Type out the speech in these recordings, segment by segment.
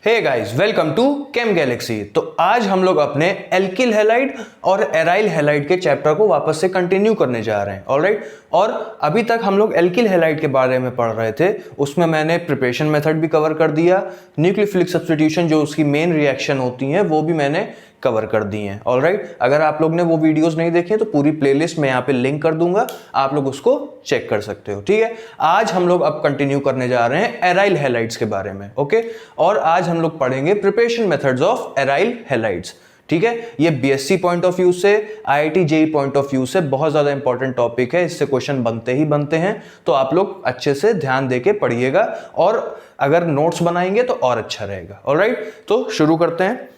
Hey guys, welcome to Chem Galaxy. तो आज हम लोग अपने एल्किल हैलाइड और एराइल हैलाइड के चैप्टर को वापस से कंटिन्यू करने जा रहे हैं। ऑलराइट, और अभी तक हम लोग एल्किल हैलाइड के बारे में पढ़ रहे थे। उसमें मैंने प्रिपरेशन मेथड भी कवर कर दिया, न्यूक्लियोफिलिक सब्स्टिट्यूशन जो उसकी मेन रिएक्शन होती हैं वो भी मैंने कवर कर दी हैं। ऑलराइट, अगर आप लोग ने वो वीडियोस नहीं देखे तो पूरी प्लेलिस्ट मैं यहाँ पे लिंक कर दूंगा, आप लोग उसको चेक कर सकते हो। ठीक है, आज हम लोग अब कंटिन्यू करने जा रहे हैं एराइल हैलाइड्स के बारे में। ओके, और आज हम लोग पढ़ेंगे preparation methods of aryl halides. ठीक है, ये बीएससी पॉइंट ऑफ व्यू से, IIT JEE point of view से बहुत ज्यादा इंपॉर्टेंट टॉपिक है। इससे क्वेश्चन बनते ही बनते हैं, तो आप लोग अच्छे से ध्यान देके पढ़िएगा और अगर नोट्स बनाएंगे तो और अच्छा रहेगा। ऑलराइट, तो शुरू करते हैं।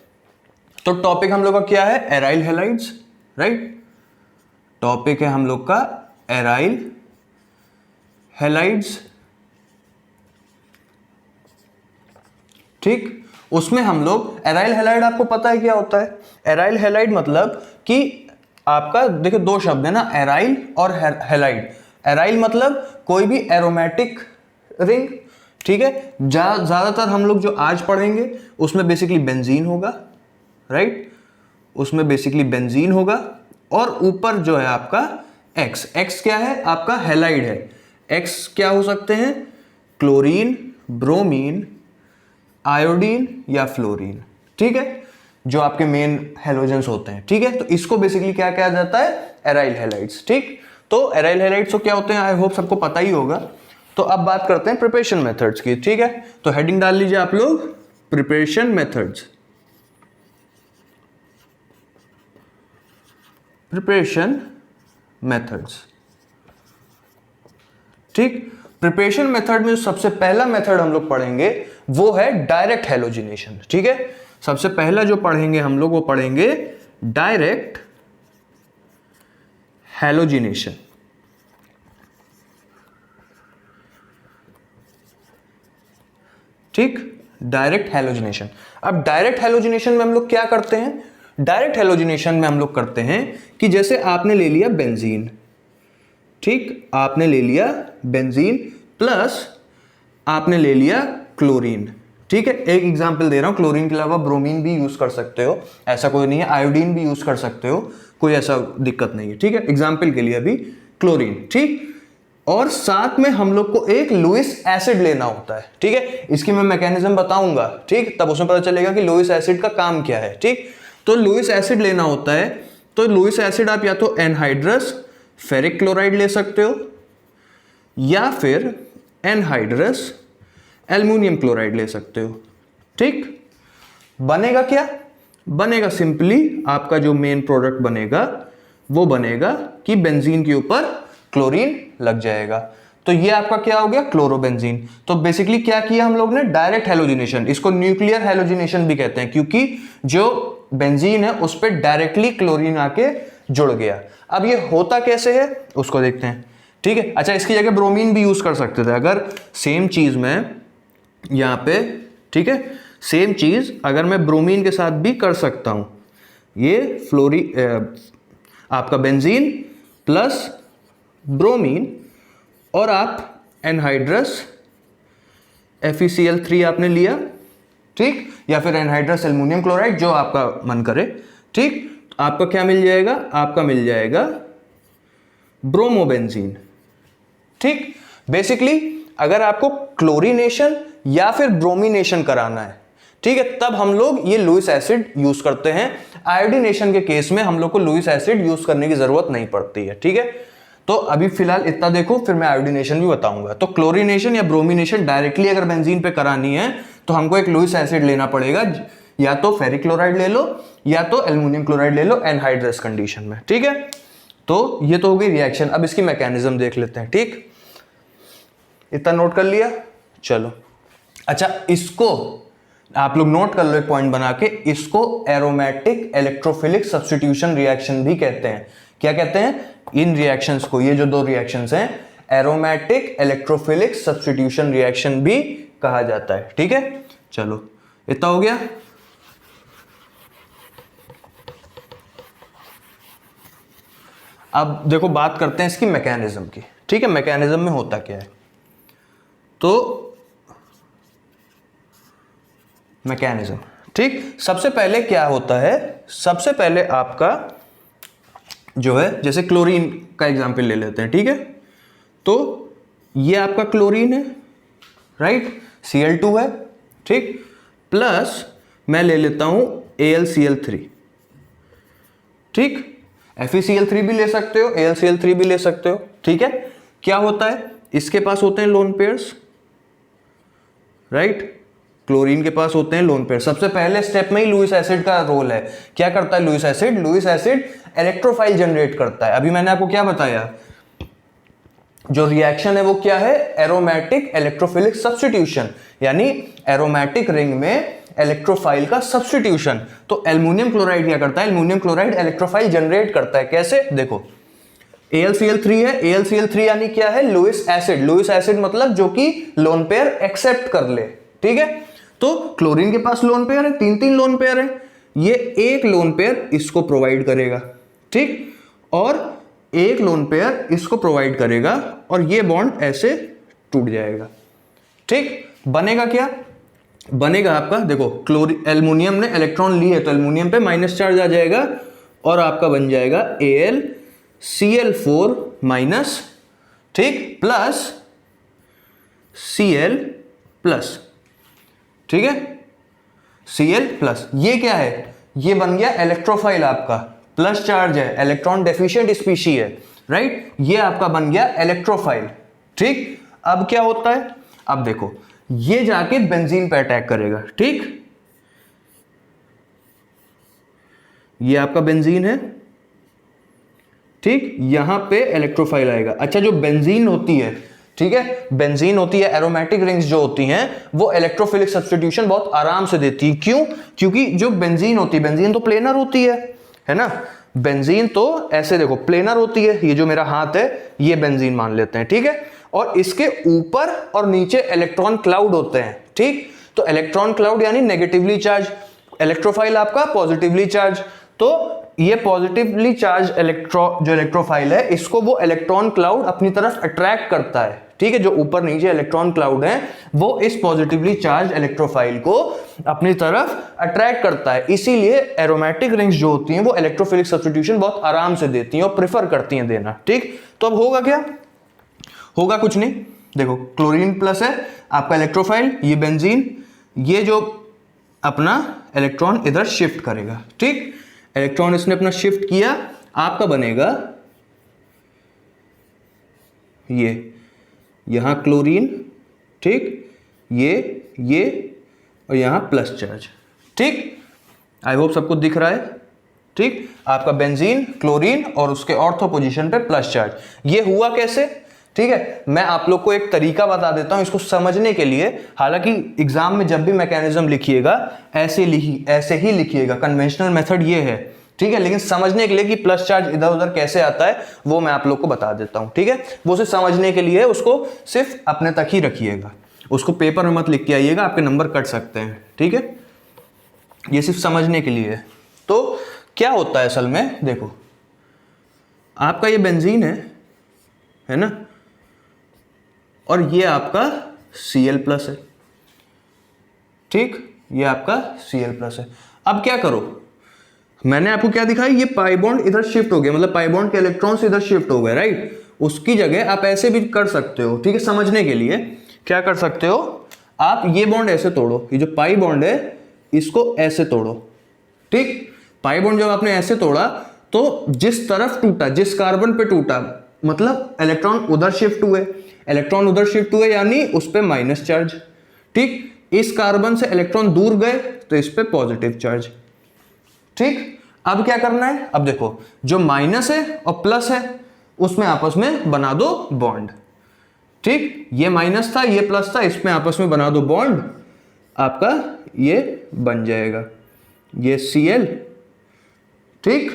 तो टॉपिक हम लोग का क्या है? Aryl halides. राइट, टॉपिक है हम लोग का एराइल हैलाइड्स। ठीक, उसमें हम लोग एराइल हैलाइड, आपको पता है क्या होता है? एराइल हैलाइड मतलब कि आपका देखो दो शब्द है ना, एराइल और हैलाइड। एराइल मतलब कोई भी एरोमेटिक रिंग। ठीक है, ज्यादातर हम लोग जो आज पढ़ेंगे उसमें बेसिकली बेंजीन होगा। राइट, उसमें बेसिकली बेंजीन होगा और ऊपर जो है आपका एक्स क्या है? आपका हैलाइड है। एक्स क्या हो सकते हैं? क्लोरीन, ब्रोमीन, आयोडीन या फ्लोरीन। ठीक है, जो आपके मेन हैलोजेंस होते हैं। ठीक है, तो इसको बेसिकली क्या कहा जाता है? Aryl halides. ठीक, तो एराइल हैलाइड्स तो क्या होते हैं, आई होप सबको पता ही होगा। तो अब बात करते हैं प्रिपरेशन मेथड्स की। ठीक है, तो हेडिंग डाल लीजिए आप लोग, प्रिपरेशन मेथड्स। Preparation methods. ठीक, प्रिपरेशन मेथड में सबसे पहला मेथड हम लोग पढ़ेंगे वो है डायरेक्ट हैलोजिनेशन। ठीक है, सबसे पहला जो पढ़ेंगे हम लोग वो पढ़ेंगे डायरेक्ट हैलोजिनेशन। ठीक, डायरेक्ट हैलोजिनेशन। अब डायरेक्ट हैलोजिनेशन में हम लोग क्या करते हैं? डायरेक्ट हैलोजिनेशन में हम लोग करते हैं कि जैसे आपने ले लिया बेंजीन। ठीक, आपने ले लिया बेंजीन प्लस आपने ले लिया क्लोरीन। ठीक है, एक एग्जांपल दे रहा हूं, क्लोरीन के अलावा ब्रोमीन भी यूज कर सकते हो, ऐसा कोई नहीं है। आयोडीन भी यूज कर सकते हो, कोई ऐसा दिक्कत नहीं है। ठीक है, एग्जाम्पल के लिए अभी क्लोरीन। ठीक, और साथ में हम लोग को एक लुईस एसिड लेना होता है। ठीक है, इसकी मैं मैकेनिज्म बताऊंगा। ठीक, तब उसमें पता चलेगा कि लुईस एसिड का काम क्या है। ठीक, तो लुईस एसिड लेना होता है, तो लुईस एसिड आप या तो एनहाइड्रस फेरिक क्लोराइड ले सकते हो या फिर एनहाइड्रस एल्युमिनियम क्लोराइड ले सकते हो। ठीक, बनेगा क्या? बनेगा सिंपली आपका जो मेन प्रोडक्ट बनेगा वो बनेगा कि बेंजीन के ऊपर क्लोरीन लग जाएगा। तो ये आपका क्या हो गया? क्लोरोबेंजीन। तो बेसिकली क्या किया हम लोग ने? Direct halogenation. इसको न्यूक्लियर हैलोजिनेशन भी कहते हैं क्योंकि जो बेंजीन है उस पर डायरेक्टली क्लोरीन आके जुड़ गया। अब ये होता कैसे है उसको देखते हैं। ठीक है, अच्छा, इसकी जगह ब्रोमीन भी यूज कर सकते थे अगर सेम चीज में यहां पे। ठीक है, सेम चीज अगर मैं ब्रोमीन के साथ भी कर सकता हूं, ये आपका बेंजीन प्लस ब्रोमीन और आप एनहाइड्रस FeCl3 आपने लिया। ठीक, या फिर एनहाइड्रस एल्युमिनियम क्लोराइड, जो आपका मन करे। ठीक, आपका क्या मिल जाएगा? आपका मिल जाएगा ब्रोमोबेंजीन। ठीक, बेसिकली अगर आपको क्लोरीनेशन या फिर ब्रोमिनेशन कराना है, ठीक है, तब हम लोग ये लुईस एसिड यूज करते हैं। आयोडीनेशन के केस में हम लोग को लुईस एसिड यूज करने की जरूरत नहीं पड़ती है। ठीक है, तो अभी फिलहाल इतना देखो, फिर मैं आयोडीनेशन भी बताऊंगा। तो क्लोरीनेशन या ब्रोमिनेशन डायरेक्टली अगर बेंजीन पे करानी है तो हमको एक लुईस एसिड लेना पड़ेगा, या तो फेरिक क्लोराइड ले लो या तो एल्युमिनियम क्लोराइड ले लो एनहाइड्रस कंडीशन में। ठीक है, तो ये तो हो गई रिएक्शन। अब इसकी मैकेनिज्म देख लेते हैं। ठीक, इतना नोट कर लिया? चलो, अच्छा, इसको आप लोग नोट कर लो एक पॉइंट बना के, इसको एरोमेटिक इलेक्ट्रोफिलिक सब्स्टिट्यूशन रिएक्शन भी कहते हैं। क्या कहते हैं इन रिएक्शंस को? ये जो दो रिएक्शंस हैं, एरोमेटिक इलेक्ट्रोफिलिक सब्स्टिट्यूशन रिएक्शन भी कहा जाता है। ठीक है, चलो, इतना हो गया। अब देखो बात करते हैं इसकी मैकेनिज्म की। ठीक है, मैकेनिज्म में होता क्या है? तो मैकेनिज्म। ठीक, सबसे पहले क्या होता है, सबसे पहले आपका जो है, जैसे क्लोरीन का एग्जांपल ले लेते हैं। ठीक है, तो ये आपका क्लोरीन है, राइट, Cl2 है, ठीक, प्लस मैं ले लेता हूं AlCl3, ठीक, FeCl3 भी ले सकते हो, AlCl3 भी ले सकते हो। ठीक है, क्या होता है, इसके पास होते हैं लोन पेयर्स, राइट, क्लोरीन के पास होते हैं लोन पेयर। सबसे पहले स्टेप में ही लुईस एसिड का रोल है। क्या करता है Lewis acid? Lewis acid electrophile generate करता है। अभी मैंने आपको क्या बताया, जो रिएक्शन है वो क्या है, एरोमेटिक इलेक्ट्रोफिलिक सब्स्टिट्यूशन, यानी एरोमेटिक रिंग में इलेक्ट्रोफाइल का सब्स्टिट्यूशन। तो एल्युमिनियम क्लोराइड क्या करता है, एल्युमिनियम क्लोराइड इलेक्ट्रोफाइल जनरेट करता है। कैसे, देखो AlCl3 है, AlCl3 यानी क्या है, लुईस एसिड। लुईस एसिड मतलब जो कि लोन पेयर एक्सेप्ट कर ले। ठीक है, तो क्लोरीन के पास लोन पेयर है, 3 लोन पेयर है, ये एक लोन पेयर इसको प्रोवाइड करेगा, ठीक, और एक लोन पेयर इसको प्रोवाइड करेगा, और ये बॉन्ड ऐसे टूट जाएगा। ठीक, बनेगा क्या, बनेगा आपका, देखो एल्युमिनियम ने इलेक्ट्रॉन ली है तो एल्युमिनियम पे माइनस चार्ज आ जाएगा, और आपका बन जाएगा AlCl4 माइनस, ठीक, प्लस Cl प्लस। ठीक है, Cl प्लस, ये क्या है, ये बन गया इलेक्ट्रोफाइल, आपका प्लस चार्ज है, इलेक्ट्रॉन डेफिशिएंट स्पीशी है, राइट, ये आपका बन गया इलेक्ट्रोफाइल। ठीक, अब क्या होता है, अब देखो ये जाके बेंजीन पे अटैक करेगा। ठीक, ये आपका बेंजीन है, ठीक, यहां पे इलेक्ट्रोफाइल आएगा। अच्छा, जो बेंजीन होती है, ठीक है, बेंजीन होती है, एरोमेटिक रिंग्स जो होती हैं वो इलेक्ट्रोफिलिक सब्स्टिट्यूशन बहुत आराम से देती है। क्यों, क्योंकि जो बेंजीन होती है, बेंजीन तो प्लेनर होती है ना, बेंजीन तो ऐसे देखो प्लेनर होती है, ये जो मेरा हाथ है ये बेंजीन मान लेते हैं। ठीक है, और इसके ऊपर और नीचे इलेक्ट्रॉन क्लाउड होते हैं। ठीक, तो इलेक्ट्रॉन क्लाउड यानी नेगेटिवली चार्ज, इलेक्ट्रोफाइल आपका पॉजिटिवली चार्ज। तो ये पॉजिटिवली चार्ज जो इलेक्ट्रोफाइल है, इसको वो इलेक्ट्रॉन क्लाउड अपनी तरफ अट्रैक्ट करता है। ठीक है, जो ऊपर नीचे इलेक्ट्रॉन क्लाउड है वो इस पॉजिटिवली चार्ज इलेक्ट्रोफाइल को अपनी तरफ अट्रैक्ट करता है। इसीलिए एरोमेटिक रिंग्स जो होती हैं वो इलेक्ट्रोफिलिक सब्स्टिट्यूशन बहुत आराम से देती हैं और प्रेफर करती हैं देना। ठीक, तो अब होगा क्या, होगा कुछ नहीं, देखो क्लोरीन प्लस है आपका इलेक्ट्रोफाइल, ये बेंजीन, ये जो अपना इलेक्ट्रॉन इधर शिफ्ट करेगा। ठीक, इलेक्ट्रॉन इसने अपना शिफ्ट किया, आपका बनेगा ये यहां क्लोरीन, ठीक, ये और यहां प्लस चार्ज। ठीक, आई होप सबको दिख रहा है। ठीक, आपका बेंजीन, क्लोरीन और उसके ऑर्थो पोजीशन पे प्लस चार्ज। ये हुआ कैसे, ठीक है, मैं आप लोग को एक तरीका बता देता हूं इसको समझने के लिए। हालांकि एग्जाम में जब भी मैकेनिज्म लिखिएगा ऐसे ही लिखिएगा, कन्वेंशनल मेथड ये है। ठीक है, लेकिन समझने के लिए कि प्लस चार्ज इधर उधर कैसे आता है वो मैं आप लोग को बता देता हूं। ठीक है, वो सिर्फ समझने के लिए, उसको सिर्फ अपने तक ही रखिएगा, उसको पेपर में मत लिख के आइएगा, आपके नंबर कट सकते हैं। ठीक है, ये सिर्फ समझने के लिए है। तो क्या होता है असल में, देखो आपका ये बेंजीन है ना, और ये आपका Cl प्लस है। ठीक, ये आपका Cl प्लस है। अब क्या करो, मैंने आपको क्या दिखाया, ये पाई बॉन्ड इधर शिफ्ट हो गया, मतलब पाई बॉन्ड के इलेक्ट्रॉन्स इधर शिफ्ट हो गए, राइट। उसकी जगह आप ऐसे भी कर सकते हो। ठीक है, समझने के लिए क्या कर सकते हो, आप ये बॉन्ड ऐसे तोड़ो, ये जो पाई बॉन्ड है इसको ऐसे तोड़ो। ठीक, पाई बॉन्ड जब आपने ऐसे तोड़ा तो जिस तरफ टूटा, जिस कार्बन पे टूटा, मतलब इलेक्ट्रॉन उधर शिफ्ट हुए, इलेक्ट्रॉन उधर शिफ्ट हुए यानी उस पे माइनस चार्ज। ठीक, इस कार्बन से इलेक्ट्रॉन दूर गए तो इस पे पॉजिटिव चार्ज। ठीक, अब क्या करना है, अब देखो जो माइनस है और प्लस है उसमें आपस में बना दो बॉन्ड। ठीक, ये माइनस था ये प्लस था, इसमें आपस में बना दो बॉन्ड, आपका ये बन जाएगा ये Cl, ठीक,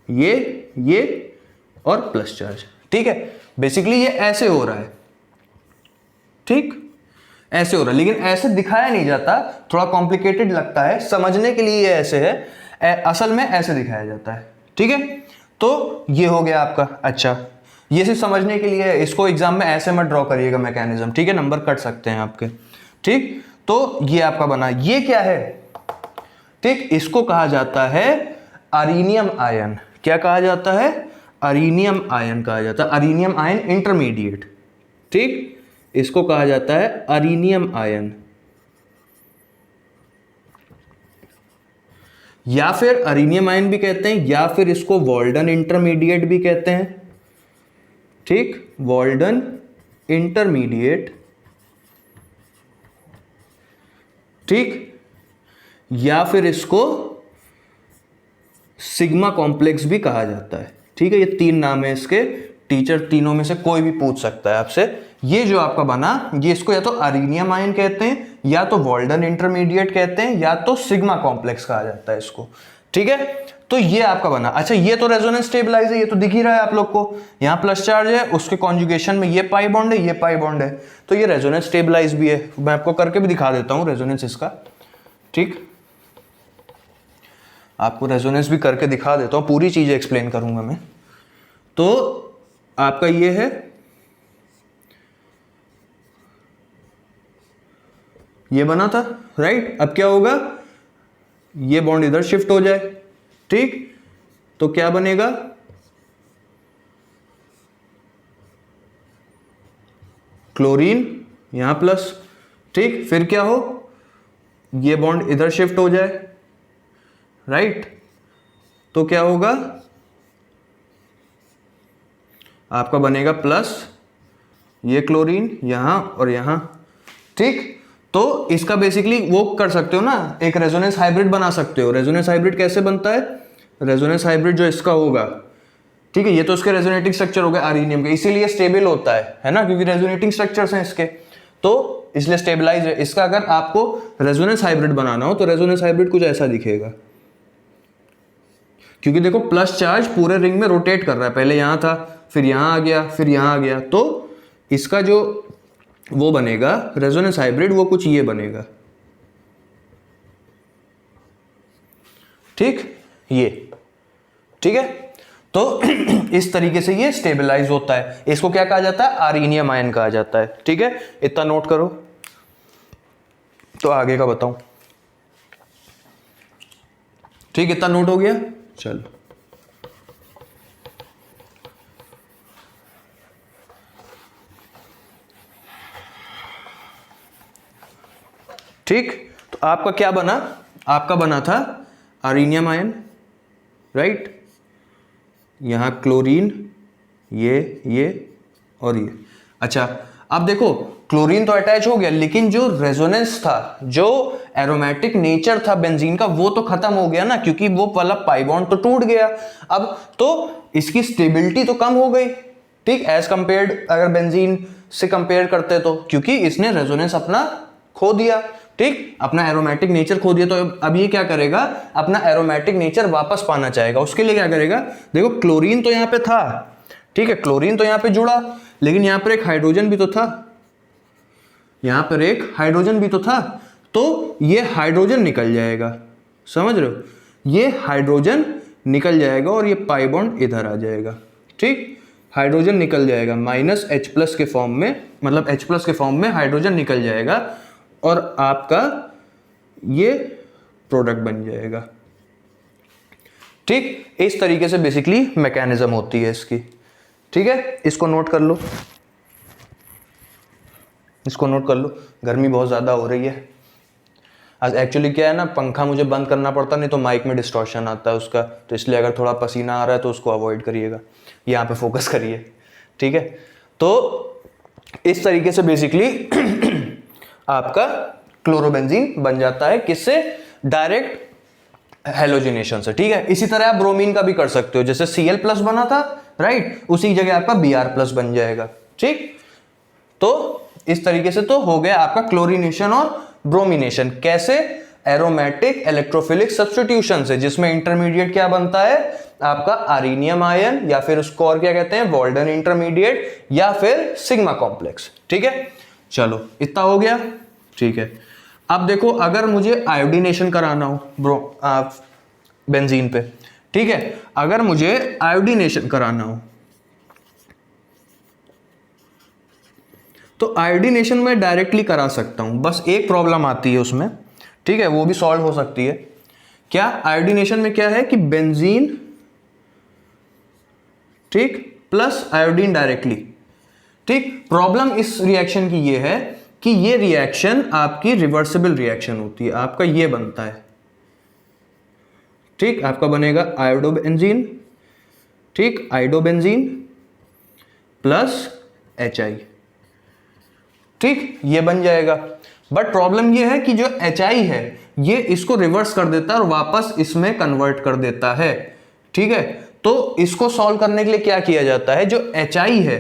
ये और प्लस चार्ज। ठीक है, बेसिकली ये ऐसे हो रहा है। ठीक, ऐसे हो रहा है, लेकिन ऐसे दिखाया नहीं जाता, थोड़ा कॉम्प्लिकेटेड लगता है, समझने के लिए ये ऐसे है, असल में ऐसे दिखाया जाता है। ठीक है, तो ये हो गया आपका। अच्छा, ये सिर्फ समझने के लिए है, इसको एग्जाम में ऐसे मत ड्रॉ करिएगा मैकेनिज्म। ठीक है, नंबर कट सकते हैं आपके। ठीक, तो ये आपका बना, ये क्या है, ठीक, इसको कहा जाता है अरीनियम आयन। क्या कहा जाता है, अरीनियम आयन कहा जाता है, अरीनियम आयन इंटरमीडिएट, ठीक, इसको कहा जाता है अरीनियम आयन, या फिर अरीनियम आयन भी कहते हैं, या फिर इसको वाल्डन इंटरमीडिएट भी कहते हैं, ठीक, वाल्डन इंटरमीडिएट, ठीक, या फिर इसको सिग्मा कॉम्प्लेक्स भी कहा जाता है, ठीक है। ये 3 नाम है इसके, टीचर तीनों में से कोई भी पूछ सकता है आपसे। ये जो आपका बना, ये इसको या तो अरीनियम आयन कहते हैं, या तो वाल्डन इंटरमीडिएट कहते हैं, या तो सिग्मा कॉम्प्लेक्स कहा जाता है इसको, ठीक है। तो ये आपका बना। अच्छा, ये तो रेजोनेंस स्टेबलाइज है, ये तो दिख ही रहा है आप लोग को, यहाँ प्लस चार्ज है, उसके कॉन्जुगेशन में ये पाई बॉन्ड है, ये पाई बॉन्ड है, तो ये रेजोनेंस स्टेबलाइज भी है। मैं आपको करके भी दिखा देता हूँ रेजोनेंस इसका, ठीक, आपको रेजोनेंस भी करके दिखा देता हूँ, पूरी चीजें एक्सप्लेन करूंगा मैं। तो आपका ये है, ये बना था, राइट। अब क्या होगा, ये बॉन्ड इधर शिफ्ट हो जाए, ठीक, तो क्या बनेगा, क्लोरीन यहां प्लस, ठीक, फिर क्या हो, ये बॉन्ड इधर शिफ्ट हो जाए, राइट, तो क्या होगा, आपका बनेगा प्लस, ये क्लोरीन यहां और यहां, ठीक। तो इसका बेसिकली वो कर सकते हो ना, एक रेजोनेंस हाइब्रिड बना सकते हो। रेजोनेंस हाइब्रिड कैसे बनता है, रेजोनेंस हाइब्रिड जो इसका होगा, ठीक है, ये तो इसके रेजोनेटिंग स्ट्रक्चर हो गए अरीनियम के, इसीलिए स्टेबल होता है ना, क्योंकि रेजोनेटिंग स्ट्रक्चर्स हैं इसके, तो इसलिए स्टेबलाइज है। इसका अगर आपको रेजोनेंस हाइब्रिड बनाना हो तो रेजोनेंस हाइब्रिड कुछ ऐसा दिखेगा, क्योंकि देखो प्लस चार्ज पूरे रिंग में रोटेट कर रहा है, पहले यहां था, फिर यहां आ गया, फिर यहां आ गया, तो इसका जो वो बनेगा रेजोनेंस हाइब्रिड, वो कुछ ये बनेगा, ठीक, ये, ठीक है। तो इस तरीके से ये स्टेबलाइज होता है। इसको क्या कहा जाता है, अरीनियम आयन कहा जाता है, ठीक है। इतना नोट करो, तो आगे का बताऊं, ठीक, इतना नोट हो गया, चलो। ठीक, तो आपका क्या बना, आपका बना था अरीनियम आयन, राइट, यहां क्लोरीन, ये और ये। अच्छा, अब देखो क्लोरीन तो अटैच हो गया, लेकिन जो रेजोनेंस था, जो एरोमेटिक नेचर था बेंजीन का, वो तो खत्म हो गया ना, क्योंकि वो वाला पाई बॉन्ड तो टूट गया। अब तो इसकी स्टेबिलिटी तो कम हो गई, ठीक, एज कंपेयर्ड अगर बेंजीन से कंपेयर करते तो, क्योंकि इसने रेजोनेंस अपना खो दिया, ठीक, अपना एरोमेटिक नेचर खो दिया। तो अब ये क्या करेगा, अपना एरोमेटिक नेचर वापस पाना चाहेगा। उसके लिए क्या करेगा, देखो क्लोरीन तो यहां पे था, ठीक है, क्लोरीन तो यहां पे जुड़ा, लेकिन यहां पर एक हाइड्रोजन भी तो था, यहां पर एक हाइड्रोजन भी तो था, तो ये हाइड्रोजन निकल जाएगा, समझ रहे हो, ये हाइड्रोजन निकल जाएगा और ये पाई बॉन्ड इधर आ जाएगा, ठीक, हाइड्रोजन निकल जाएगा माइनस H+ के फॉर्म में, मतलब H+ के फॉर्म में हाइड्रोजन निकल जाएगा, और आपका ये प्रोडक्ट बन जाएगा, ठीक। इस तरीके से बेसिकली मैकेनिज्म होती है इसकी, ठीक है। इसको नोट कर लो, इसको नोट कर लो। गर्मी बहुत ज़्यादा हो रही है आज, एक्चुअली क्या है ना, पंखा मुझे बंद करना पड़ता, नहीं तो माइक में डिस्टॉर्शन आता है उसका, तो इसलिए अगर थोड़ा पसीना आ रहा है तो उसको अवॉइड करिएगा, यहाँ पे फोकस करिए, ठीक है। तो इस तरीके से बेसिकली आपका क्लोरोबेंजीन बन जाता है, किससे, डायरेक्ट हेलोजिनेशन से, ठीक है। इसी तरह आप ब्रोमीन का भी कर सकते हो, जैसे Cl+ बना था, राइट, उसी जगह आपका Br+ बन जाएगा, ठीक। तो इस तरीके से तो हो गया आपका क्लोरीनेशन और ब्रोमिनेशन। कैसे, एरोमेटिक इलेक्ट्रोफिलिक सब्स्टिट्यूशन से, जिसमें इंटरमीडिएट क्या बनता है आपका अरीनियम आयन, या फिर उसको और क्या कहते हैं, वाल्डन इंटरमीडिएट, या फिर सिग्मा कॉम्प्लेक्स, ठीक है। चलो इतना हो गया, ठीक है। अब देखो, अगर मुझे आयोडीनेशन कराना हो बेंजीन पे, ठीक है, अगर मुझे आयोडीनेशन कराना हो तो आयोडीनेशन में डायरेक्टली करा सकता हूं, बस एक प्रॉब्लम आती है उसमें, ठीक है, वो भी सॉल्व हो सकती है। क्या आयोडीनेशन में क्या है कि बेंजीन, ठीक, प्लस आयोडीन डायरेक्टली, ठीक। प्रॉब्लम इस रिएक्शन की ये है कि ये रिएक्शन आपकी रिवर्सिबल रिएक्शन होती है, आपका ये बनता है, ठीक, आपका बनेगा आयोडोबेंजीन, ठीक, आयोडोबेंजीन प्लस HI, ठीक, ये बन जाएगा। बट प्रॉब्लम ये है कि जो HI है ये इसको रिवर्स कर देता है और वापस इसमें कन्वर्ट कर देता है, ठीक है। तो इसको सॉल्व करने के लिए क्या किया जाता है, जो HI है,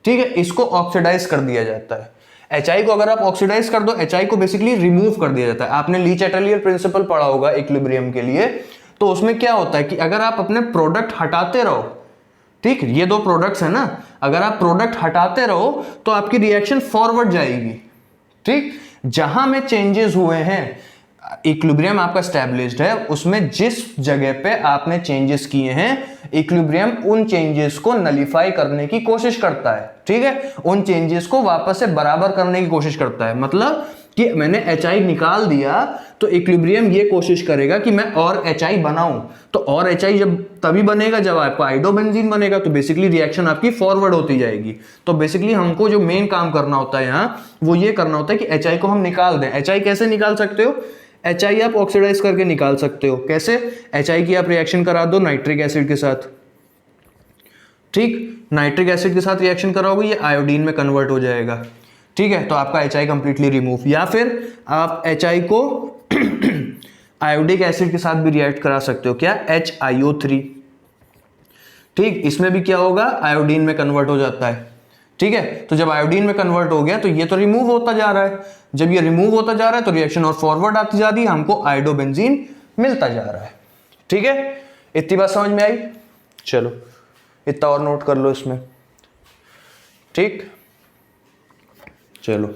ठीक है, इसको ऑक्सीडाइज कर दिया जाता है। HI को अगर आप ऑक्सीडाइज कर दो, HI को बेसिकली रिमूव कर दिया जाता है। आपने ली चैटलियर प्रिंसिपल पढ़ा होगा इक्विलिब्रियम के लिए, तो उसमें क्या होता है कि अगर आप अपने प्रोडक्ट हटाते रहो, ठीक, ये दो प्रोडक्ट्स है ना, अगर आप प्रोडक्ट हटाते रहो तो आपकी रिएक्शन फॉरवर्ड जाएगी, ठीक। जहां में चेंजेस हुए हैं, इक्विलिब्रियम आपका स्टैब्लिश्ड है, उसमें जिस जगह पे आपने चेंजेस किए हैं, इक्विलिब्रियम उन चेंजेस को नलिफाई करने की कोशिश करता है, ठीक है, उन चेंजेस को वापस से बराबर करने की कोशिश करता है। मतलब कि मैंने HI निकाल दिया तो इक्विलिब्रियम ये कोशिश करेगा कि मैं और HI बनाऊं, तो और HI जब तभी बनेगा जब आपका आयोडोबेंजीन बनेगा, तो बेसिकली रिएक्शन आपकी फॉरवर्ड होती जाएगी। तो बेसिकली हमको जो मेन काम करना होता है यहाँ, वो ये करना होता है कि HI को हम निकाल दें। HI कैसे निकाल सकते हो, HI आप ऑक्सीडाइज करके निकाल सकते हो। कैसे, HI की आप रिएक्शन करा दो नाइट्रिक एसिड के साथ, ठीक, नाइट्रिक एसिड के साथ रिएक्शन कराओगे, ये आयोडीन में कन्वर्ट हो जाएगा, ठीक है, तो आपका HI कंप्लीटली रिमूव। या फिर आप HI को आयोडिक एसिड के साथ भी रिएक्ट करा सकते हो, क्या, HiO3, ठीक, इसमें भी क्या होगा, आयोडीन में कन्वर्ट हो जाता है, ठीक है। तो जब आयोडीन में कन्वर्ट हो गया तो ये तो रिमूव होता जा रहा है, जब ये रिमूव होता जा रहा है तो रिएक्शन और फॉरवर्ड आती जा रही है, हमको आयोडोबेंजीन मिलता जा रहा है, ठीक है। इतनी बात समझ में आई, चलो इतना और नोट कर लो इसमें, ठीक, चलो।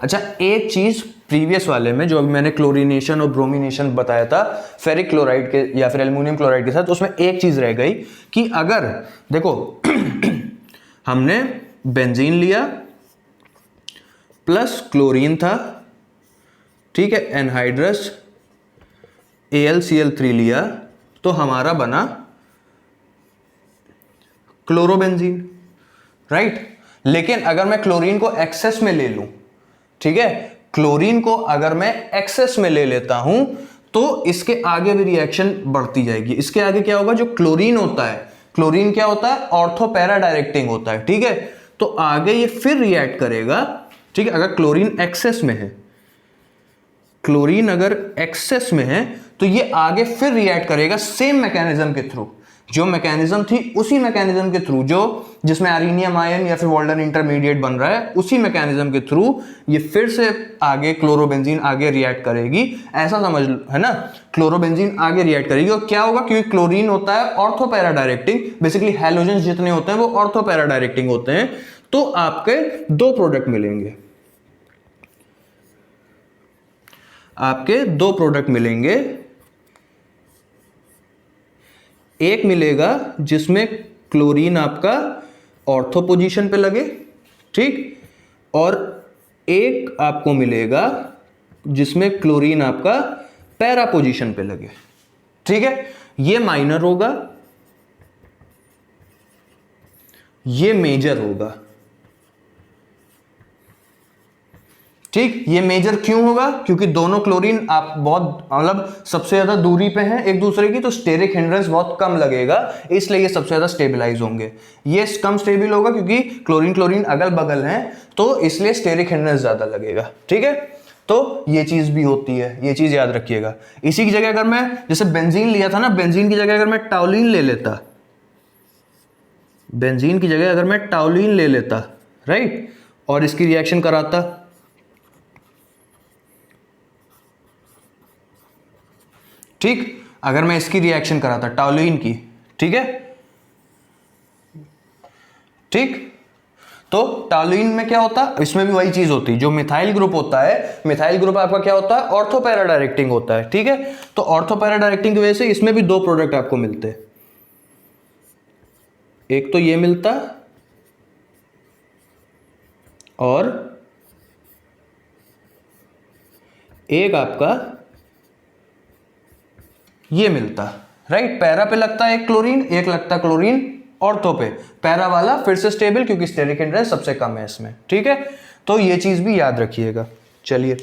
अच्छा, एक चीज प्रीवियस वाले में जो अभी मैंने क्लोरीनेशन और ब्रोमिनेशन बताया था फेरिक क्लोराइड के या फिर एल्युमिनियम क्लोराइड के साथ, उसमें एक चीज रह गई कि अगर देखो हमने बेंजीन लिया प्लस क्लोरीन था, ठीक है, एनहाइड्रस AlCl3 लिया, तो हमारा बना क्लोरोबेंजीन, राइट। लेकिन अगर मैं क्लोरीन को एक्सेस में ले लूं, ठीक है, क्लोरीन को अगर मैं एक्सेस में ले लेता हूं तो इसके आगे भी रिएक्शन बढ़ती जाएगी। इसके आगे क्या होगा, जो क्लोरीन होता है, क्लोरीन क्या होता है, ऑर्थो पैरा डायरेक्टिंग होता है, ठीक है। तो आगे ये फिर रिएक्ट करेगा, ठीक है, अगर क्लोरीन एक्सेस में है, क्लोरीन अगर एक्सेस में है तो ये आगे फिर रिएक्ट करेगा सेम मैकेनिज्म के थ्रू, जो मैकेनिज्म थी उसी मैकेनिज्म के थ्रू, जो जिसमें एरिनियम आयन या फिर वाल्टन इंटरमीडिएट बन रहा है, उसी मैकेनिज्म के थ्रू ये फिर से आगे क्लोरोबेंजीन आगे रिएक्ट करेगी, ऐसा समझ लो, है ना। क्लोरोबेंजीन आगे रिएक्ट करेगी और क्या होगा, क्योंकि क्लोरीन होता है ortho para directing, basically halogens जितने होते हैं वो ऑर्थो पैरा डायरेक्टिंग होते हैं, तो आपके दो प्रोडक्ट मिलेंगे, आपके दो प्रोडक्ट मिलेंगे। एक मिलेगा जिसमें क्लोरीन आपका ऑर्थो पोजीशन पे लगे, ठीक, और एक आपको मिलेगा जिसमें क्लोरीन आपका पैरा पोजीशन पे लगे, ठीक है। ये माइनर होगा, ये मेजर होगा, ठीक। ये मेजर क्यों होगा, क्योंकि दोनों क्लोरीन आप बहुत मतलब सबसे ज्यादा दूरी पे हैं एक दूसरे की, तो स्टेरिक हिंड्रेंस बहुत कम लगेगा, इसलिए ये सबसे ज्यादा स्टेबलाइज होंगे। ये कम स्टेबल होगा क्योंकि क्लोरीन क्लोरीन अगल बगल हैं, तो इसलिए स्टेरिक हिंड्रेंस ज्यादा लगेगा, ठीक है। तो ये चीज भी होती है, ये चीज याद रखिएगा। इसी की जगह अगर मैं जैसे बेंजीन लिया था ना, बेंजीन की जगह अगर मैं टाउलिन ले लेता, बेंजीन की जगह अगर मैं टाउलिन ले लेता, राइट, और इसकी रिएक्शन कराता, ठीक, अगर मैं इसकी रिएक्शन कराता टाउलिन की, ठीक है, ठीक, तो टाउलिन में क्या होता, इसमें भी वही चीज होती, जो मिथाइल ग्रुप होता है, मिथाइल ग्रुप आपका क्या होता है, ऑर्थो पैरा डायरेक्टिंग होता है, ठीक है। तो ऑर्थो पैरा डायरेक्टिंग की वजह से इसमें भी दो प्रोडक्ट आपको मिलते हैं, एक तो ये मिलता और एक आपका ये मिलता, राइट। पैरा पे लगता है एक क्लोरीन, एक लगता क्लोरीन ऑर्थो पे। पैरा वाला फिर से स्टेबल क्योंकि स्टेरिक हिंड्रेंस सबसे कम है इसमें, ठीक है। तो ये चीज भी याद रखिएगा। चलिए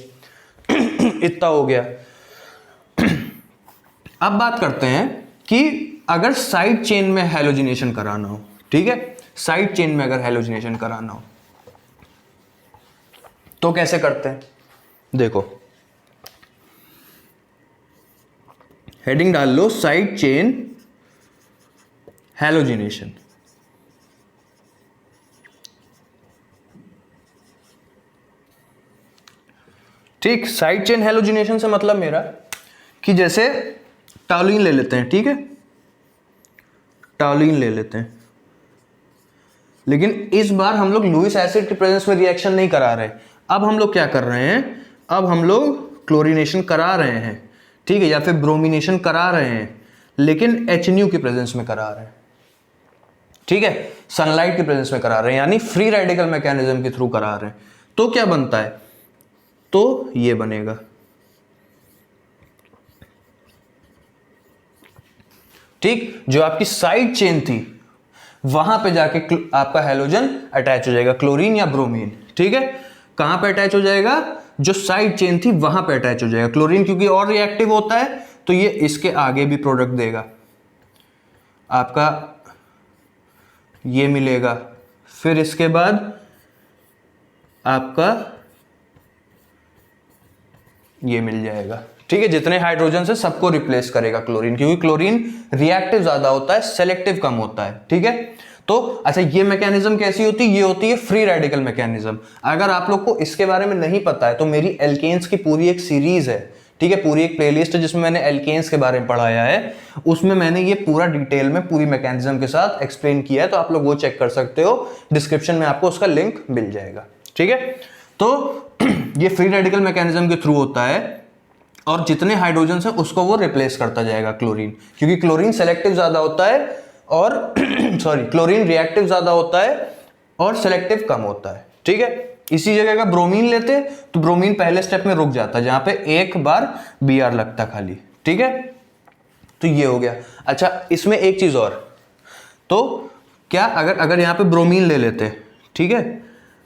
इतना हो गया। अब बात करते हैं कि अगर साइड चेन में हैलोजिनेशन कराना हो, ठीक है, साइड चेन में अगर हैलोजिनेशन कराना हो तो कैसे करते हैं। देखो हेडिंग डाल लो साइड चेन हैलोजिनेशन। ठीक, साइड चेन हैलोजिनेशन से मतलब मेरा कि जैसे टॉल्यूइन ले लेते हैं, ठीक है, टॉल्यूइन ले लेते हैं, लेकिन इस बार हम लोग लुईस एसिड के प्रेजेंस में रिएक्शन नहीं करा रहे। अब हम लोग क्या कर रहे हैं, अब हम लोग क्लोरीनेशन करा रहे हैं, ठीक है, या फिर ब्रोमिनेशन करा रहे हैं, लेकिन HNU की प्रेजेंस में करा रहे हैं, ठीक है, सनलाइट की प्रेजेंस में करा रहे हैं, यानी फ्री रेडिकल मैकेनिज्म के थ्रू करा रहे हैं। तो क्या बनता है, तो ये बनेगा, ठीक, जो आपकी साइड चेन थी वहां पे जाके आपका हैलोजन अटैच हो जाएगा, क्लोरीन या ब्रोमीन, ठीक है। कहां पे अटैच हो जाएगा, जो साइड चेन थी वहां पे अटैच हो जाएगा। क्लोरीन क्योंकि और रिएक्टिव होता है तो ये इसके आगे भी प्रोडक्ट देगा, आपका ये मिलेगा, फिर इसके बाद आपका ये मिल जाएगा, ठीक है। जितने हाइड्रोजन से सबको रिप्लेस करेगा क्लोरीन, क्योंकि क्लोरीन रिएक्टिव ज्यादा होता है, सेलेक्टिव कम होता है, ठीक है। तो अच्छा, ये मैकेनिज्म कैसी होती है, ये होती है फ्री रेडिकल मैकेनिज्म। अगर आप लोग को इसके बारे में नहीं पता है तो मेरी एल्केन्स की पूरी एक सीरीज है, ठीक है, पूरी एक प्लेलिस्ट है जिसमें मैंने एल्केन्स के बारे में पढ़ाया है, उसमें मैंने ये पूरा डिटेल में पूरी मैकेनिज्म के साथ एक्सप्लेन किया है, तो आप लोग वो चेक कर सकते हो, डिस्क्रिप्शन में आपको उसका लिंक मिल जाएगा, ठीक है। तो ये फ्री रेडिकल मैकेनिज्म के थ्रू होता है और जितने हाइड्रोजन है उसको वो रिप्लेस करता जाएगा क्लोरीन, क्योंकि क्लोरीन सेलेक्टिव ज्यादा होता है और सॉरी, क्लोरीन रिएक्टिव ज्यादा होता है और सेलेक्टिव कम होता है, ठीक है। इसी जगह का ब्रोमीन लेते तो ब्रोमीन पहले स्टेप में रुक जाता, जहां पे एक बार Br लगता खाली, ठीक है। तो ये हो गया। अच्छा, इसमें एक चीज और, तो क्या अगर यहां पे ब्रोमीन ले लेते, ठीक है,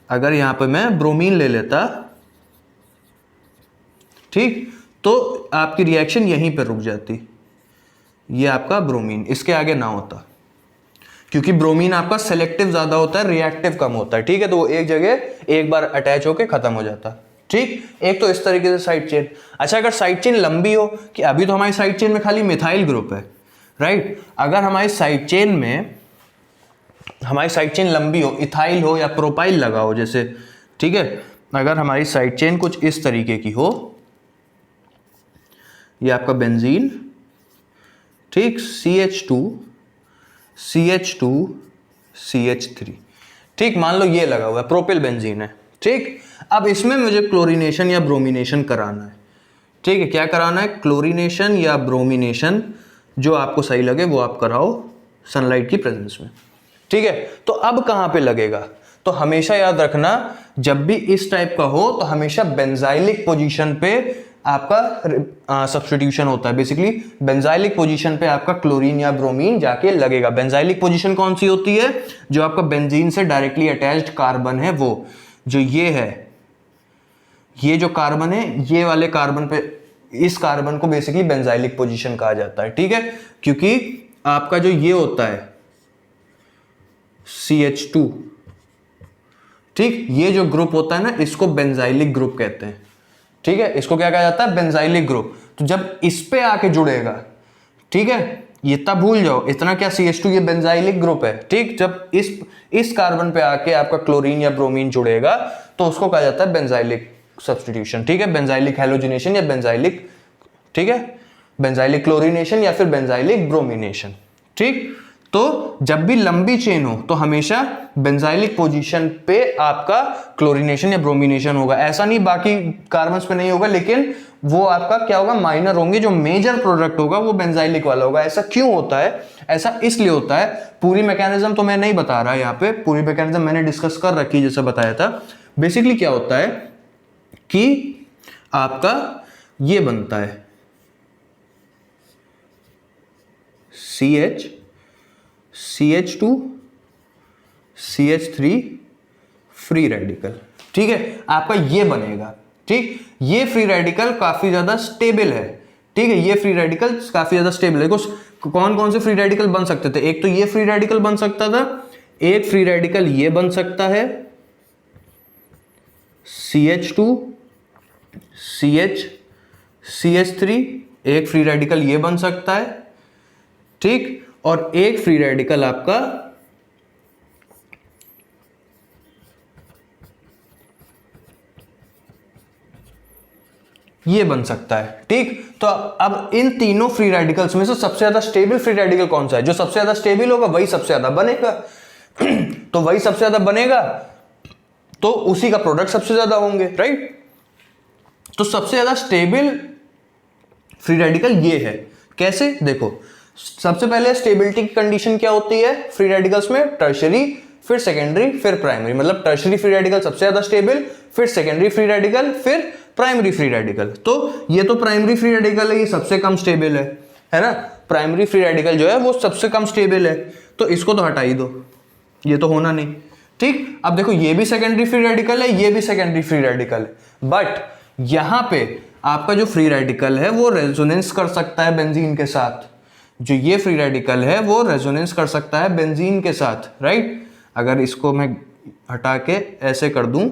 अगर यहां पे मैं ब्रोमीन ले लेता, ठीक, तो आपकी रिएक्शन यहीं पर रुक जाती, ये आपका ब्रोमीन, इसके आगे ना होता, क्योंकि ब्रोमीन आपका सेलेक्टिव ज्यादा होता है, रिएक्टिव कम होता है, ठीक है। तो वो एक जगह एक बार अटैच होके खत्म हो जाता, ठीक। एक तो इस तरीके से साइड चेन। अच्छा, अगर साइड चेन लंबी हो, कि अभी तो हमारी साइड चेन में खाली मिथाइल ग्रुप है, राइट, अगर हमारी साइड चेन में हमारी साइड चेन लंबी हो, इथाइल हो या प्रोपाइल लगा हो जैसे, ठीक है, अगर हमारी साइड चेन कुछ इस तरीके की हो, ये आपका बेंजीन, ठीक, CH2 CH2 CH3, ठीक, मान लो ये लगा हुआ है, प्रोपिल बेंजीन है, ठीक। अब इसमें मुझे क्लोरीनेशन या ब्रोमिनेशन कराना है, ठीक है। क्या कराना है, क्लोरीनेशन या ब्रोमिनेशन, जो आपको सही लगे वो आप कराओ सनलाइट की प्रेजेंस में, ठीक है। तो अब कहां पे लगेगा, तो हमेशा याद रखना, जब भी इस टाइप का हो तो हमेशा बेंजाइलिक पोजीशन पे आपका सब्स्टिट्यूशन होता है। बेसिकली बेंजाइलिक पोजीशन पे आपका क्लोरीन या ब्रोमीन जाके लगेगा। बेंजाइलिक पोजीशन कौन सी होती है, जो आपका बेंजीन से डायरेक्टली अटैच्ड कार्बन है, वो जो ये है, ये जो कार्बन है, ये वाले कार्बन पे, इस कार्बन को बेसिकली बेंजाइलिक पोजीशन कहा जाता है, ठीक है। क्योंकि आपका जो ये होता है CH2, ठीक, ये जो ग्रुप होता है ना, इसको बेंजाइलिक ग्रुप कहते हैं, ठीक है। इसको क्या कहा जाता है, बेंजाइलिक ग्रुप। तो जब इस पे आके जुड़ेगा, ठीक है, ये तब भूल जाओ, इतना क्या CH2 ये बेंजाइलिक ग्रुप है, ठीक। जब इस कार्बन पे आके आपका क्लोरीन या ब्रोमीन जुड़ेगा तो उसको कहा जाता है बेंजाइलिक सब्स्टिट्यूशन, ठीक है, बेंजाइलिक हैलोजिनेशन या बेंजाइलिक, ठीक है, बेंजाइलिक क्लोरीनेशन या फिर बेंजाइलिक ब्रोमिनेशन, ठीक। तो जब भी लंबी चेन हो तो हमेशा बेंजाइलिक पोजीशन पे आपका क्लोरीनेशन या ब्रोमिनेशन होगा। ऐसा नहीं बाकी कार्बन्स पे नहीं होगा, लेकिन वो आपका क्या होगा, माइनर होंगे। जो मेजर प्रोडक्ट होगा वो बेंजाइलिक वाला होगा। ऐसा क्यों होता है, ऐसा इसलिए होता है, पूरी मैकेनिज्म तो मैं नहीं बता रहा यहाँ पे, पूरी मैकेनिज्म मैंने डिस्कस कर रखी जैसे बताया था। बेसिकली क्या होता है कि आपका ये बनता है CH2 CH3 फ्री रेडिकल। ठीक है, आपका ये बनेगा। ठीक, ये फ्री रेडिकल काफी ज्यादा स्टेबल है। ठीक है, ये फ्री रेडिकल काफी ज्यादा स्टेबल है। कौन कौन से फ्री रेडिकल बन सकते थे? एक तो ये फ्री रेडिकल बन सकता था, एक फ्री रेडिकल ये बन सकता है CH2 CH3, एक फ्री रेडिकल ये बन सकता है। ठीक, और एक फ्री रेडिकल आपका ये बन सकता है। ठीक, तो अब इन तीनों फ्री रेडिकल्स में से सबसे ज्यादा स्टेबल फ्री रेडिकल कौन सा है? जो सबसे ज्यादा स्टेबल होगा वही सबसे ज्यादा बनेगा। तो वही सबसे ज्यादा बनेगा तो उसी का प्रोडक्ट सबसे ज्यादा होंगे, राइट? तो सबसे ज्यादा स्टेबल फ्री रेडिकल ये है। कैसे? देखो, सबसे पहले स्टेबिलिटी की कंडीशन क्या होती है फ्री रेडिकल्स में? टर्शरी, फिर सेकेंडरी, फिर प्राइमरी। मतलब टर्शरी फ्री रेडिकल सबसे ज्यादा स्टेबल, फिर सेकेंडरी फ्री रेडिकल, फिर प्राइमरी फ्री रेडिकल। तो ये तो प्राइमरी फ्री रेडिकल है, ये सबसे कम स्टेबल है ना? प्राइमरी फ्री रेडिकल जो है वो सबसे कम स्टेबल है, तो इसको तो हटा ही दो, ये तो होना नहीं। ठीक, अब देखो ये भी सेकेंडरी फ्री रेडिकल है, ये भी सेकेंडरी फ्री रेडिकल है, बट यहां पे आपका जो फ्री रेडिकल है वो रेजोनेंस कर सकता है बेंजीन के साथ। जो ये फ्री रेडिकल है वो रेजोनेंस कर सकता है बेंजीन के साथ, राइट? अगर इसको मैं हटा के ऐसे कर दूं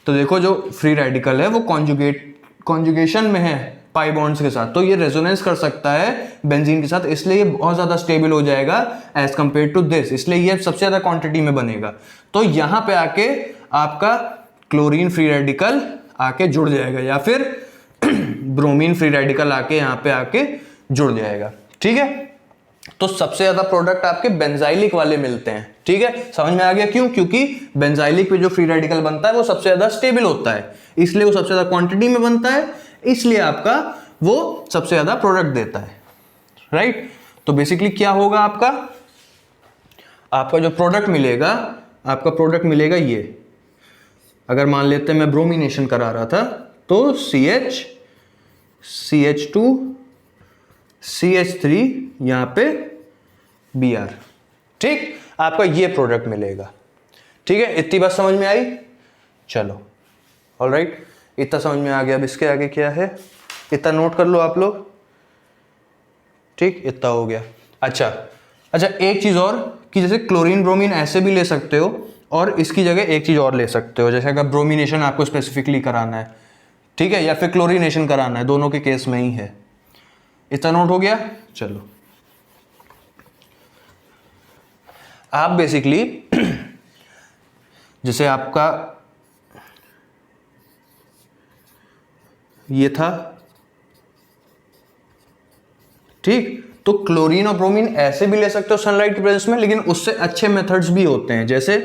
तो देखो जो फ्री रेडिकल है वो कॉन्जुगेशन में है पाई बॉन्ड्स के साथ, तो ये रेजोनेंस कर सकता है बेंजीन के साथ, इसलिए ये बहुत ज्यादा स्टेबल हो जाएगा एज कंपेयर टू दिस, इसलिए ये सबसे ज्यादा क्वांटिटी में बनेगा। तो यहां पे आके आपका क्लोरीन फ्री रेडिकल आके जुड़ जाएगा, या फिर ब्रोमीन फ्री रेडिकल आके यहाँ पे आके जुड़ जाएगा। ठीक है, तो सबसे ज्यादा प्रोडक्ट आपके बेंजाइलिक वाले मिलते हैं। ठीक है, समझ में आ गया क्यों? क्योंकि बेंजाइलिक पे जो फ्री रेडिकल बनता है वो सबसे ज्यादा स्टेबल होता है, इसलिए वो सबसे ज्यादा क्वांटिटी में बनता है, इसलिए आपका वो सबसे ज्यादा प्रोडक्ट देता है, राइट? तो बेसिकली क्या होगा आपका जो प्रोडक्ट मिलेगा, आपका प्रोडक्ट मिलेगा ये। अगर मान लेते हैं मैं ब्रोमिनेशन करा रहा था तो CH2 CH3 यहां पे Br। ठीक, आपका ये प्रोडक्ट मिलेगा। ठीक है, इतनी बात समझ में आई? चलो, ऑलराइट, इतना समझ में आ गया। अब इसके आगे क्या है इतना नोट कर लो आप लोग। ठीक, इतना हो गया। अच्छा, एक चीज और कि जैसे क्लोरीन ब्रोमीन ऐसे भी ले सकते हो, और इसकी जगह एक चीज और ले सकते हो, जैसे अगर ब्रोमिनेशन आपको स्पेसिफिकली कराना है, ठीक है, या फिर क्लोरीनेशन कराना है, दोनों के केस में ही है। इतना नोट हो गया? चलो, आप बेसिकली जैसे आपका ये था, ठीक, तो क्लोरीन और ब्रोमीन ऐसे भी ले सकते हो सनलाइट की प्रेजेंस में, लेकिन उससे अच्छे मेथड्स भी होते हैं। जैसे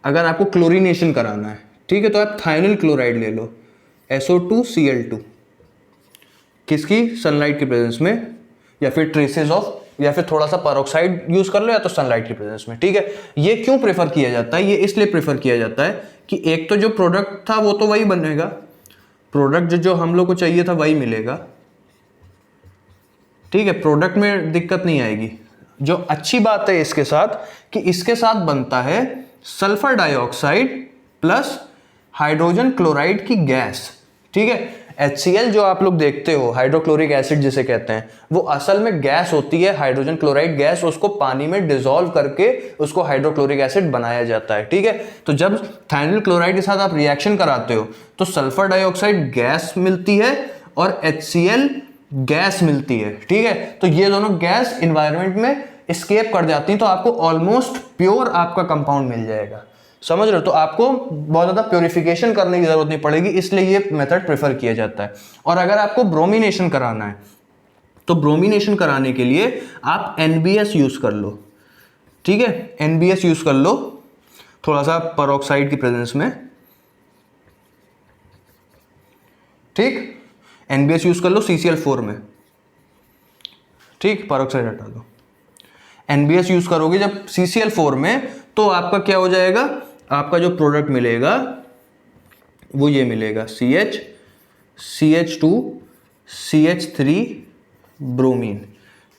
अगर आपको क्लोरीनेशन कराना है, ठीक है, तो आप थाइनिल क्लोराइड ले लो, SO2Cl2, किसकी? सनलाइट की प्रेजेंस में, या फिर ट्रेसेस ऑफ, या फिर थोड़ा सा पेरोक्साइड यूज कर लो, या तो सनलाइट की प्रेजेंस में। ठीक है, ये क्यों प्रेफर किया जाता है? ये इसलिए प्रेफर किया जाता है कि एक तो जो प्रोडक्ट था वो तो वही बनेगा, प्रोडक्ट जो हम लोग को चाहिए था वही मिलेगा। ठीक है, प्रोडक्ट में दिक्कत नहीं आएगी। जो अच्छी बात है इसके साथ कि इसके साथ बनता है sulphur dioxide plus hydrogen chloride की गैस। ठीक है, HCl जो आप लोग देखते हो, हाइड्रोक्लोरिक एसिड जिसे कहते हैं, वो असल में गैस होती है, हाइड्रोजन क्लोराइड गैस, उसको पानी में डिसॉल्व करके उसको हाइड्रोक्लोरिक एसिड बनाया जाता है। ठीक है, तो जब थाइनिल क्लोराइड के साथ आप रिएक्शन कराते हो तो सल्फर डाइऑक्साइड गैस मिलती है और HCl गैस मिलती है। ठीक है, तो ये दोनों गैस इन्वायरमेंट में एस्केप कर जाती हैं, तो आपको ऑलमोस्ट प्योर आपका कंपाउंड मिल जाएगा। समझ रहे हो? तो आपको बहुत ज्यादा प्योरिफिकेशन करने की जरूरत नहीं पड़ेगी, इसलिए ये मेथड प्रेफर किया जाता है। और अगर आपको ब्रोमिनेशन कराना है तो ब्रोमिनेशन कराने के लिए आप NBS यूज कर लो। ठीक है, NBS यूज कर लो थोड़ा सा पेरोक्साइड की प्रेजेंस में। ठीक, NBS यूज कर लो CCl4 में। ठीक, पेरोक्साइड हटा दो। NBS यूज करोगे जब CCl4 में, तो आपका क्या हो जाएगा, आपका जो प्रोडक्ट मिलेगा वो ये मिलेगा CH CH2 CH3 ब्रोमीन।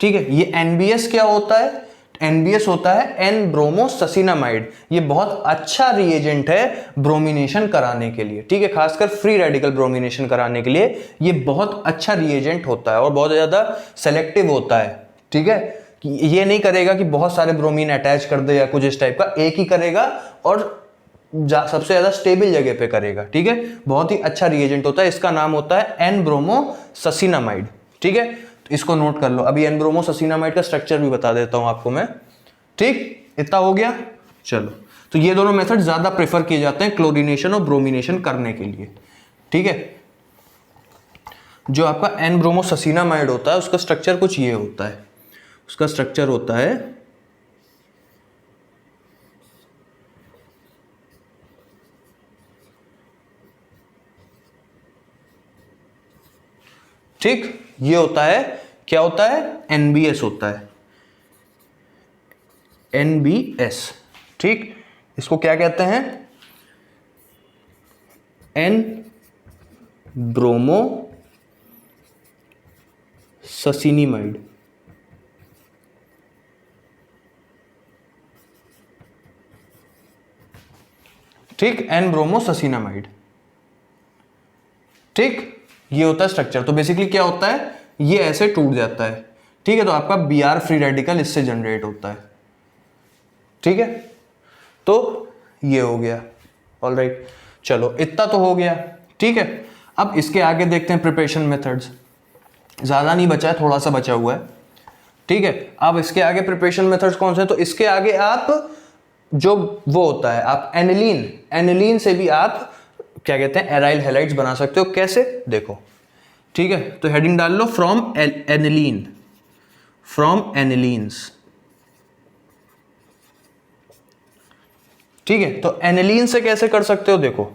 ठीक है, ये NBS क्या होता है, NBS होता है एन ब्रोमोससिनामाइड। ये बहुत अच्छा रिएजेंट है ब्रोमिनेशन कराने के लिए। ठीक है, खासकर फ्री रेडिकल ब्रोमिनेशन कराने के लिए ये बहुत अच्छा रिएजेंट होता है और बहुत ज्यादा सेलेक्टिव होता है। ठीक है, ये नहीं करेगा कि बहुत सारे ब्रोमीन अटैच कर दे या कुछ इस टाइप का, एक ही करेगा और सबसे ज्यादा स्टेबल जगह पे करेगा। ठीक है, बहुत ही अच्छा रिएजेंट होता है, इसका नाम होता है एन ब्रोमोससिनामाइड। ठीक है, तो इसको नोट कर लो। अभी एन ब्रोमोससिनामाइड का स्ट्रक्चर भी बता देता हूं आपको मैं। ठीक, इतना हो गया। चलो, तो ये दोनों मेथड ज्यादा प्रेफर किए जाते हैं क्लोरीनेशन और ब्रोमिनेशन करने के लिए। ठीक है, जो आपका एन ब्रोमोससिनामाइड होता है उसका स्ट्रक्चर कुछ ये होता है। उसका स्ट्रक्चर होता है ठीक, ये होता है, क्या होता है, NBS होता है, NBS। ठीक, इसको क्या कहते हैं, एन ब्रोमो ससिनामाइड। ठीक, एन ब्रोमोससिनामाइड। ठीक, ये होता है स्ट्रक्चर। तो बेसिकली क्या होता है, ये ऐसे टूट जाता है। ठीक है, तो आपका Br फ्री रेडिकल इससे जनरेट होता है। ठीक है, तो ये हो गया। ऑलराइट, चलो इतना तो हो गया। ठीक है, अब इसके आगे देखते हैं प्रिपरेशन मेथड्स। ज्यादा नहीं बचा है, थोड़ा सा बचा हुआ है। ठीक है, अब इसके आगे प्रिपरेशन मेथड्स कौन से हैं, तो इसके आगे आप जो वो होता है, आप एनिलीन से भी आप क्या कहते हैं, एराइल हैलाइड्स बना सकते हो। कैसे, देखो। ठीक है, तो हेडिंग डाल लो फ्रॉम एनिलीन, फ्रॉम एनिलीन्स। ठीक है, तो एनिलीन से कैसे कर सकते हो, देखो।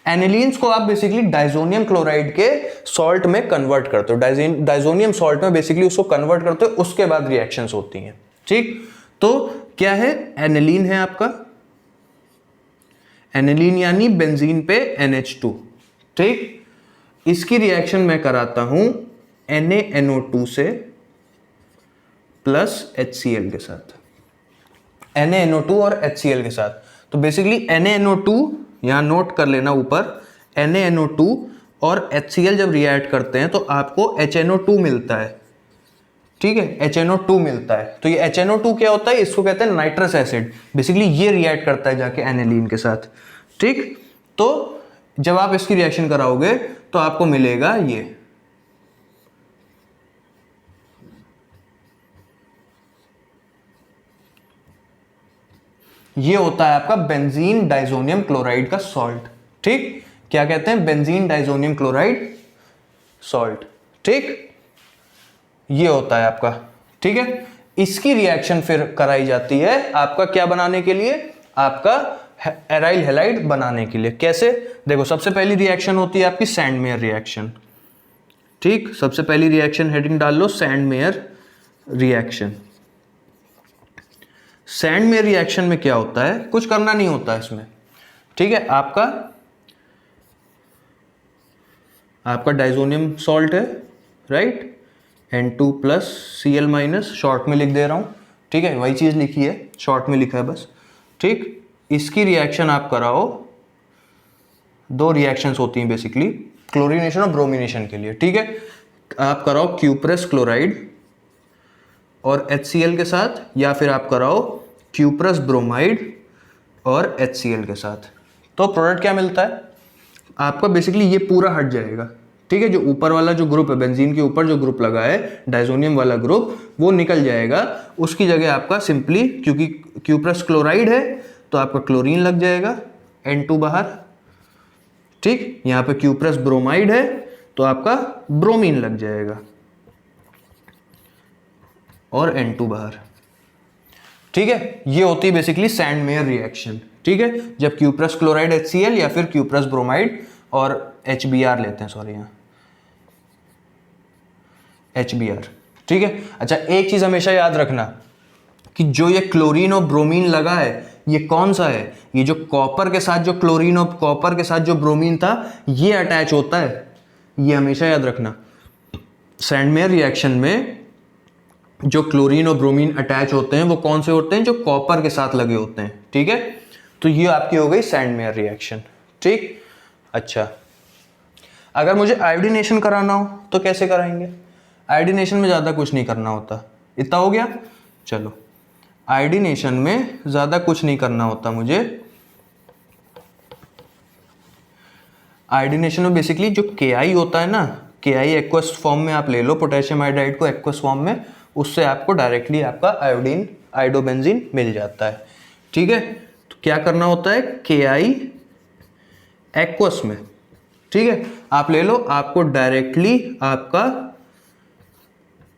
एनिलीन्स को आप बेसिकली डाइजोनियम क्लोराइड के सॉल्ट में कन्वर्ट करते हो, डाइजोनियम सॉल्ट में बेसिकली उसको कन्वर्ट करते हो, उसके बाद रिएक्शंस होती हैं। ठीक, तो क्या है, एनिलीन है आपका, एनिलीन यानी बेंजीन पे NH2। ठीक, इसकी रिएक्शन मैं कराता हूं NaNO2 से प्लस HCl के साथ, NaNO2 और HCl के साथ। तो बेसिकली NaNO2 यहां नोट कर लेना ऊपर, NaNO2 और HCl जब रिएक्ट करते हैं तो आपको HNO2 मिलता है। ठीक है, HNO2 मिलता है। तो ये HNO2 क्या होता है, इसको कहते हैं नाइट्रस एसिड। बेसिकली ये रिएक्ट करता है जाके एनिलीन के साथ। ठीक, तो जब आप इसकी रिएक्शन कराओगे तो आपको मिलेगा ये होता है आपका बेंजीन डाइजोनियम क्लोराइड का सॉल्ट। ठीक, क्या कहते हैं, बेंजीन डाइजोनियम क्लोराइड सॉल्ट। ठीक, ये होता है आपका। ठीक है, इसकी रिएक्शन फिर कराई जाती है आपका क्या बनाने के लिए, आपका एराइल हैलाइड बनाने के लिए। कैसे, देखो, सबसे पहली रिएक्शन होती है आपकी सैंडमेयर रिएक्शन। ठीक, सबसे पहली रिएक्शन हेडिंग डाल लो सैंडमेयर रिएक्शन। सैंडमेयर रिएक्शन में क्या होता है, कुछ करना नहीं होता है इसमें। ठीक है, आपका डाइजोनियम सॉल्ट है, right, N2 plus Cl minus, short में लिख दे रहा हूं। ठीक है, वही चीज लिखी है, शॉर्ट में लिखा है बस। ठीक, इसकी रिएक्शन आप कराओ, दो रिएक्शंस होती हैं बेसिकली क्लोरीनेशन और ब्रोमिनेशन के लिए। ठीक है, आप कराओ क्यूप्रस क्लोराइड और HCl के साथ, या फिर आप कराओ क्यूप्रस ब्रोमाइड और HCl के साथ। तो प्रोडक्ट क्या मिलता है आपका, बेसिकली ये पूरा हट जाएगा। ठीक है, जो ऊपर वाला जो ग्रुप है, बेंजीन के ऊपर जो ग्रुप लगा है डाइजोनियम वाला ग्रुप, वो निकल जाएगा। उसकी जगह आपका सिंपली, क्योंकि क्यूप्रस क्लोराइड है तो आपका क्लोरीन लग जाएगा, N2 बाहर। ठीक, यहां पे क्यूप्रस ब्रोमाइड है तो आपका ब्रोमीन लग जाएगा और N2 बाहर। ठीक है, ये होती है बेसिकली सैंडमेयर रिएक्शन। ठीक है, जब क्यूप्रस क्लोराइड HCl या फिर क्यूप्रस ब्रोमाइड और HBr लेते हैं, सॉरी यहाँ HBr। ठीक है, अच्छा, एक चीज हमेशा याद रखना कि जो ये क्लोरीन और ब्रोमीन लगा है, ये कौन सा है, ये जो कॉपर के साथ जो क्लोरीन और कॉपर के साथ जो ब्रोमीन था ये अटैच होता है, ये हमेशा याद रखना। सैंडमेयर रिएक्शन में जो क्लोरीन और ब्रोमीन अटैच होते हैं वो कौन से होते हैं, जो कॉपर के साथ लगे होते हैं, ठीक है। तो ये आपकी हो गई सैंडमेयर रिएक्शन, ठीक। अच्छा, अगर मुझे आयोडीनेशन कराना हो तो कैसे कराएंगे? आयोडीनेशन में ज़्यादा कुछ नहीं करना होता, इतना हो गया। चलो, आयोडीनेशन में ज़्यादा कुछ नहीं करना होता मुझे। आयोडीनेशन में बेसिकली जो Ki होता है ना, Ki एक्वस फॉर्म में आप ले लो पोटेशियम आयोडाइड को एक्वस फॉर्म में, उससे आपको डायरेक्टली आपका आयोडीन आयोडोबेंजीन मिल जाता है, ठीक है। तो क्या करना होता है, Ki एक्वस में, ठीक है, आप ले लो, आपको डायरेक्टली आपका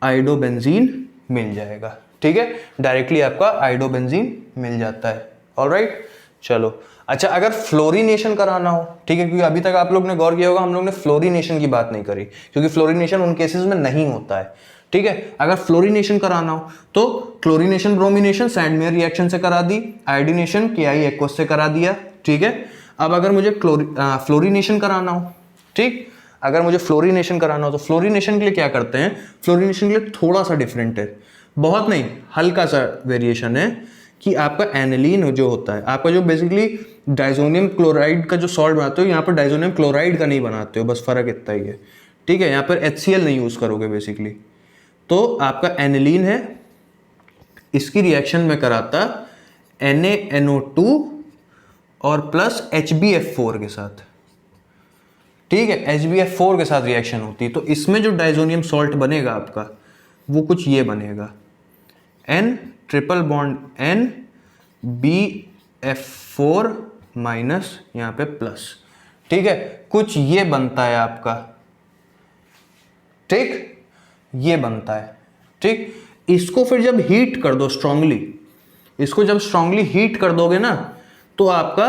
आयोडोबेंजीन मिल जाएगा, ठीक है, डायरेक्टली आपका आयोडोबेंजीन मिल जाता है। ऑलराइट, चलो। अच्छा, अगर फ्लोरीनेशन कराना हो, ठीक है, क्योंकि अभी तक आप लोग ने गौर किया होगा हम लोग ने फ्लोरीनेशन की बात नहीं करी, क्योंकि फ्लोरीनेशन उन केसेस में नहीं होता है, ठीक है। अगर फ्लोरीनेशन कराना हो तो क्लोरीनेशन ब्रोमिनेशन सैंडमेयर रिएक्शन से करा दी, आयोडीनेशन Ki एक्वस से करा दिया, ठीक है। अब अगर मुझे फ्लोरीनेशन कराना हो, ठीक, अगर मुझे फ्लोरीनेशन कराना हो तो फ्लोरीनेशन के लिए क्या करते हैं, फ्लोरीनेशन के लिए थोड़ा सा डिफरेंट है, बहुत नहीं, हल्का सा वेरिएशन है कि आपका एनिलीन जो होता है, आपका जो बेसिकली डाइजोनियम क्लोराइड का जो सॉल्ट बनाते हो, यहाँ पर डाइजोनियम क्लोराइड का नहीं बनाते हो, बस फर्क इतना ही है, ठीक है। यहाँ पर HCl नहीं यूज करोगे बेसिकली, तो आपका एनिलीन है, इसकी रिएक्शन में कराता NaNO2 और प्लस HbF4 के साथ, ठीक है, HbF4 के साथ रिएक्शन होती है, तो इसमें जो डाइजोनियम सॉल्ट बनेगा आपका वो कुछ ये बनेगा, N triple bond N BF4 minus यहाँ पे प्लस, ठीक है, कुछ ये बनता है आपका, ठीक, ये बनता है, ठीक। इसको फिर जब हीट कर दो स्ट्रांगली, इसको जब स्ट्रांगली हीट कर दोगे ना तो आपका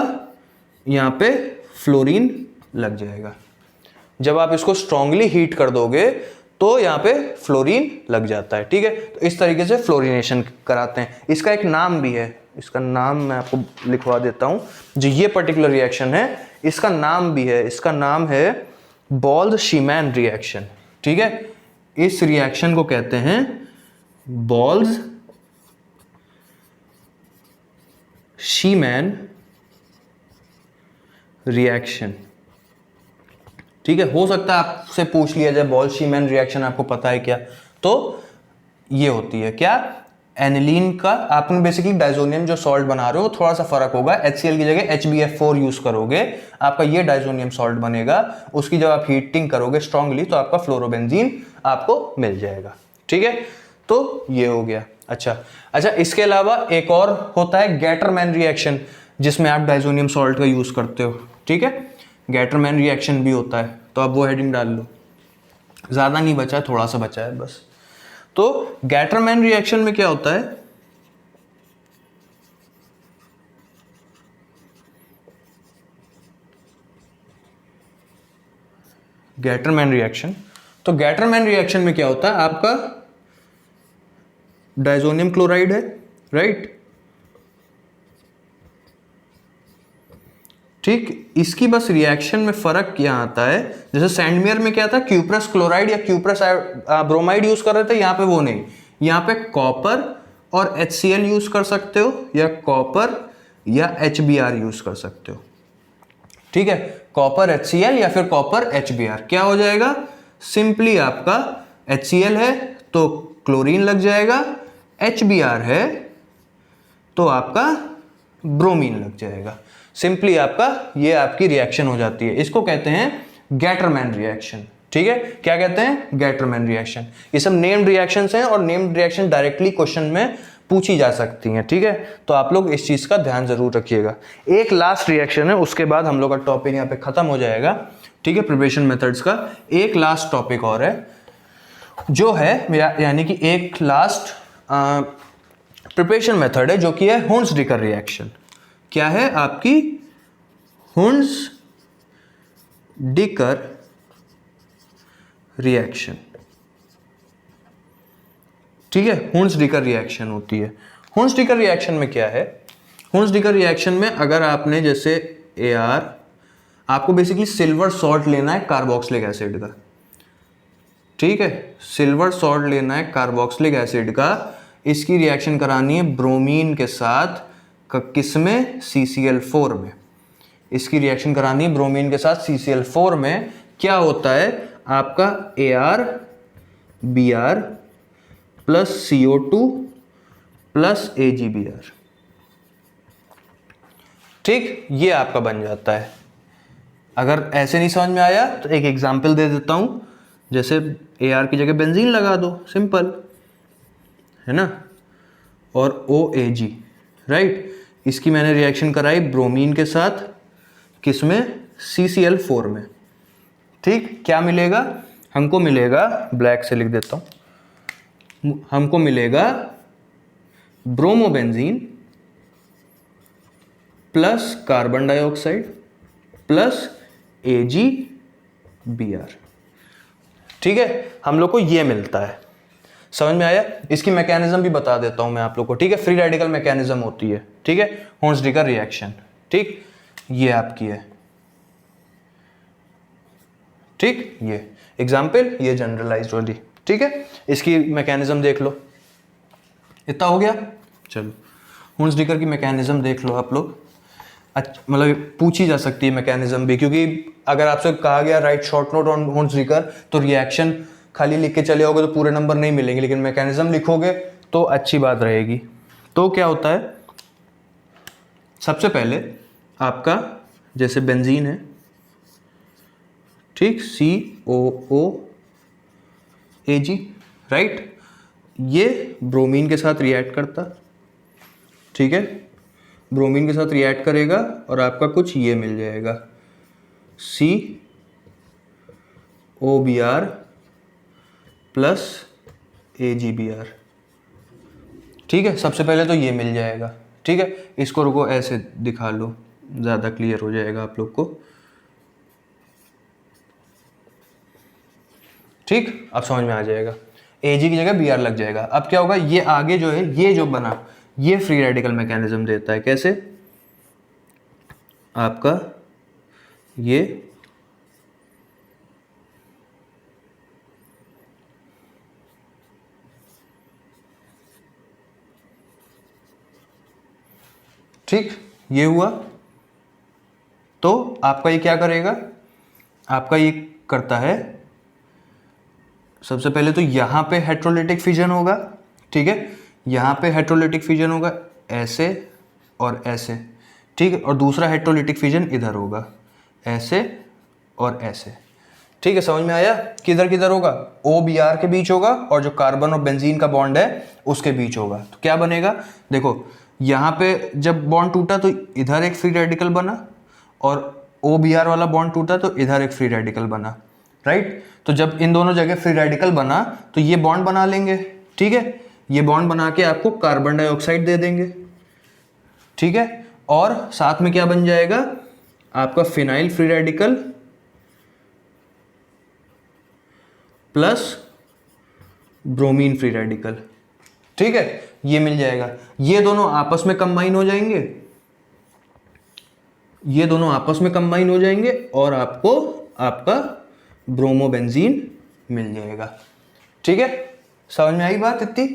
यहाँ पे फ्लोरीन लग जाएगा। जब आप इसको स्ट्रांगली हीट कर दोगे तो यहाँ पे फ्लोरीन लग जाता है, ठीक है। तो इस तरीके से फ्लोरीनेशन कराते हैं। इसका एक नाम भी है, इसका नाम मैं आपको लिखवा देता हूँ, जो ये पर्टिकुलर रिएक्शन है इसका नाम भी है, इसका नाम है बोल्ट्जमैन रिएक्शन, ठीक है। इस रिएक्शन को कहते हैं बोल्ट्जमैन रिएक्शन, ठीक है। हो सकता है आपसे पूछ लिया जाए बोल्ट्जमैन रिएक्शन आपको पता है क्या, तो ये होती है क्या, एनिलीन का आपने बेसिकली डाइजोनियम जो सॉल्ट बना रहे हो थोड़ा सा फर्क होगा, HCl की जगह HbF4 यूज करोगे, आपका ये डाइजोनियम सॉल्ट बनेगा, उसकी जब आप हीटिंग करोगे स्ट्रांगली तो आपका फ्लोरोबेंजीन आपको मिल जाएगा, ठीक है। तो ये हो गया। अच्छा, इसके अलावा एक और होता है गैटरमैन रिएक्शन, जिसमें आप डाइजोनियम सॉल्ट का यूज करते हो, ठीक है, गैटरमैन रिएक्शन भी होता है, तो आप वो हेडिंग डाल लो, ज्यादा नहीं बचा है, थोड़ा सा बचा है बस। तो गैटरमैन रिएक्शन में क्या होता है, गैटरमैन रिएक्शन, तो गैटरमैन रिएक्शन में क्या होता है, आपका डाइजोनियम क्लोराइड है, राइट, ठीक। इसकी बस रिएक्शन में फर्क क्या आता है, जैसे सैंडमेयर में क्या था, क्यूप्रस क्लोराइड या क्यूप्रस ब्रोमाइड यूज कर रहे थे, यहाँ पे वो नहीं, यहाँ पे कॉपर और HCl यूज कर सकते हो, या कॉपर या HBr यूज कर सकते हो, ठीक है, कॉपर HCl या फिर कॉपर HBr। क्या हो जाएगा, सिंपली आपका HCl है तो क्लोरीन लग जाएगा, HBr है तो आपका ब्रोमीन लग जाएगा, सिंपली आपका ये आपकी रिएक्शन हो जाती है। इसको कहते हैं गैटरमैन रिएक्शन, ठीक है। क्या कहते हैं, गैटरमैन रिएक्शन। ये सब नेम्ड रिएक्शंस हैं और नेम्ड रिएक्शन डायरेक्टली क्वेश्चन में पूछी जा सकती हैं, ठीक है। तो आप लोग इस चीज का ध्यान जरूर रखिएगा। एक लास्ट रिएक्शन है, उसके बाद हम लोग का टॉपिक यहाँ पे खत्म हो जाएगा, ठीक है, प्रिपरेशन मेथड्स का। एक लास्ट टॉपिक और है जो है यानी कि एक लास्ट प्रिपरेशन मेथड है जो कि है हुन्स-डिकर रिएक्शन। क्या है आपकी, हुन्स-डिकर रिएक्शन, ठीक है, हुन्स-डिकर रिएक्शन होती है। हुन्स-डिकर रिएक्शन में क्या है, हुंस-डिकर रिएक्शन में अगर आपने जैसे AR, आपको बेसिकली सिल्वर सॉल्ट लेना है कार्बोक्सिलिक एसिड का, ठीक है, सिल्वर सॉल्ट लेना है कार्बोक्सिलिक एसिड का, इसकी रिएक्शन करानी है ब्रोमीन के साथ, किसमें, CCl4 में। इसकी रिएक्शन करानी है ब्रोमीन के साथ CCl4 में। क्या होता है आपका AR Br plus CO2 plus AgBr, ठीक, ये आपका बन जाता है। अगर ऐसे नहीं समझ में आया तो एक एग्जांपल दे देता हूं, जैसे AR की जगह बेंजीन लगा दो, सिंपल है ना, और OAg, राइट। इसकी मैंने रिएक्शन कराई ब्रोमीन के साथ, किसमें, CCl4 में, ठीक। क्या मिलेगा हमको, मिलेगा, ब्लैक से लिख देता हूं, हमको मिलेगा bromobenzene plus carbon dioxide plus AgBr, ठीक है, हम लोग को ये मिलता है। समझ में आया? इसकी मैकेनिज्म भी बता देता हूं मैं आप लोग को, ठीक है। फ्री रेडिकल मैकेनिज्म होती है, ठीक है, हुंस-डिकर रिएक्शन, ठीक, ये आपकी है, ठीक, ये एग्जाम्पल, ये जनरलाइज्ड वाली, ठीक है। इसकी मैकेनिज्म देख लो, इतना हो गया। चलो हुंस-डिकर की मैकेनिज्म देख लो आप लोग, अच्छा, मतलब पूछी जा सकती है मैकेनिज्म भी, क्योंकि अगर आपसे कहा गया राइट शॉर्ट नोट ऑन हुंस-डिकर, तो रिएक्शन खाली लिख के चले होगे तो पूरे नंबर नहीं मिलेंगे, लेकिन मैकेनिज्म लिखोगे तो अच्छी बात रहेगी। तो क्या होता है, सबसे पहले आपका जैसे बेंजीन है, ठीक, COOAg, राइट, ये ब्रोमीन के साथ रिएक्ट करता, ठीक है, ब्रोमीन के साथ रिएक्ट करेगा और आपका कुछ ये मिल जाएगा, COBr प्लस AgBr, ठीक है। सबसे पहले तो ये मिल जाएगा, ठीक है। इसको रुको ऐसे दिखा लो, ज़्यादा क्लियर हो जाएगा आप लोग को, ठीक, अब समझ में आ जाएगा। Ag की जगह Br लग जाएगा। अब क्या होगा, ये आगे जो है, ये जो बना, ये फ्री रेडिकल मैकेनिज्म देता है। कैसे, आपका ये ठीक, ये हुआ, तो आपका ये क्या करेगा, आपका ये करता है, सबसे पहले तो यहां पे हेट्रोलिटिक फिजन होगा, ठीक है, यहाँ पे हेट्रोलिटिक फिजन होगा ऐसे और ऐसे, ठीक है, और दूसरा हेट्रोलिटिक फिजन इधर होगा ऐसे और ऐसे, ठीक है। समझ में आया? किधर किधर होगा, OBr के बीच होगा और जो कार्बन और बेंजीन का बॉन्ड है उसके बीच होगा। तो क्या बनेगा, देखो यहाँ पे जब बॉन्ड टूटा तो इधर एक फ्री रेडिकल बना, और OBr वाला बॉन्ड टूटा तो इधर एक फ्री रेडिकल बना, राइट। तो जब इन दोनों जगह फ्री रेडिकल बना तो ये बॉन्ड बना लेंगे, ठीक है, ये बॉन्ड बना के आपको कार्बन डाइऑक्साइड दे देंगे, ठीक है, और साथ में क्या बन जाएगा, आपका phenyl free radical plus bromine free radical, ठीक है, ये मिल जाएगा। ये दोनों आपस में कंबाइन हो जाएंगे, ये दोनों आपस में कंबाइन हो जाएंगे और आपको आपका ब्रोमोबेंजीन मिल जाएगा, ठीक है। समझ में आई बात इतनी?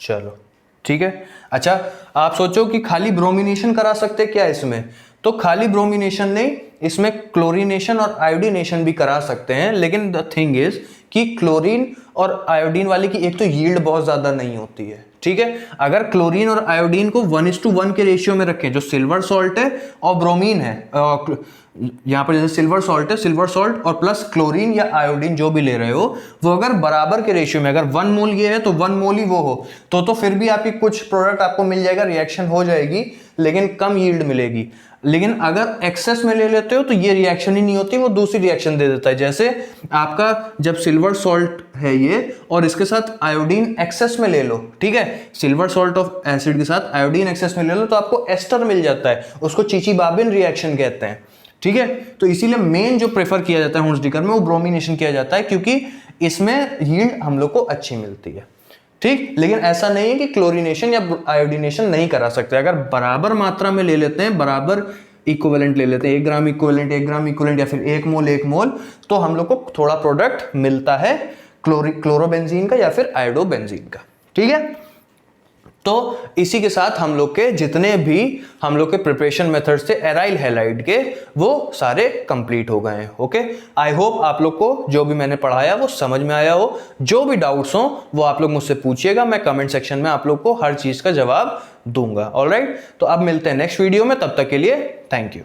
चलो ठीक है। अच्छा, आप सोचो कि खाली ब्रोमिनेशन करा सकते क्या इसमें, तो खाली ब्रोमिनेशन नहीं, इसमें क्लोरीनेशन और आयोडीनेशन भी करा सकते हैं, लेकिन द थिंग इज कि क्लोरीन और आयोडीन वाले की एक तो यील्ड बहुत ज्यादा नहीं होती है, ठीक है। अगर क्लोरीन और आयोडीन को 1:1 के रेशियो में रखें, जो सिल्वर सॉल्ट है और ब्रोमीन है, यहाँ पर जैसे सिल्वर सॉल्ट है, सिल्वर सॉल्ट और प्लस क्लोरीन या आयोडीन जो भी ले रहे हो, वो अगर बराबर के रेशियो में, अगर 1 मोल ये है तो 1 मोल ही वो हो, तो फिर भी आपकी कुछ प्रोडक्ट आपको मिल जाएगा, रिएक्शन हो जाएगी, लेकिन कम यील्ड मिलेगी। लेकिन अगर एक्सेस में ले लेते हो तो ये रिएक्शन ही नहीं होती, वो दूसरी रिएक्शन दे देता है। जैसे आपका जब सिल्वर सॉल्ट है ये और इसके साथ आयोडीन एक्सेस में ले लो, ठीक है, सिल्वर सॉल्ट ऑफ एसिड के साथ आयोडीन एक्सेस में ले लो, तो आपको एस्टर मिल जाता है, उसको चीची-बाबिन रिएक्शन कहते हैं, ठीक है। तो इसीलिए मेन जो प्रेफर किया जाता है हुंस-डिकर में, वो ब्रोमिनेशन किया जाता है, क्योंकि इसमें यील्ड हम लोग को अच्छी मिलती है, ठीक। लेकिन ऐसा नहीं है कि क्लोरीनेशन या आयोडीनेशन नहीं करा सकते। अगर बराबर मात्रा में ले लेते हैं, बराबर इक्विवेलेंट ले लेते हैं, 1 ग्राम इक्विवेलेंट 1 ग्राम इक्विवेलेंट या फिर 1 मोल 1 मोल, तो हम लोग को थोड़ा प्रोडक्ट मिलता है क्लोरोबेंजीन का या फिर आयोडोबेंजीन का। ठीक है, तो इसी के साथ हम लोग के जितने भी हम लोग के प्रिपरेशन मेथड्स थे एराइल हैलाइड के, वो सारे कंप्लीट हो गए हैं। ओके, आई होप आप लोग को जो भी मैंने पढ़ाया वो समझ में आया हो। जो भी डाउट्स हो वो आप लोग मुझसे पूछिएगा, मैं कमेंट सेक्शन में आप लोग को हर चीज का जवाब दूंगा। ऑलराइट, तो अब मिलते हैं नेक्स्ट वीडियो में, तब तक के लिए थैंक यू।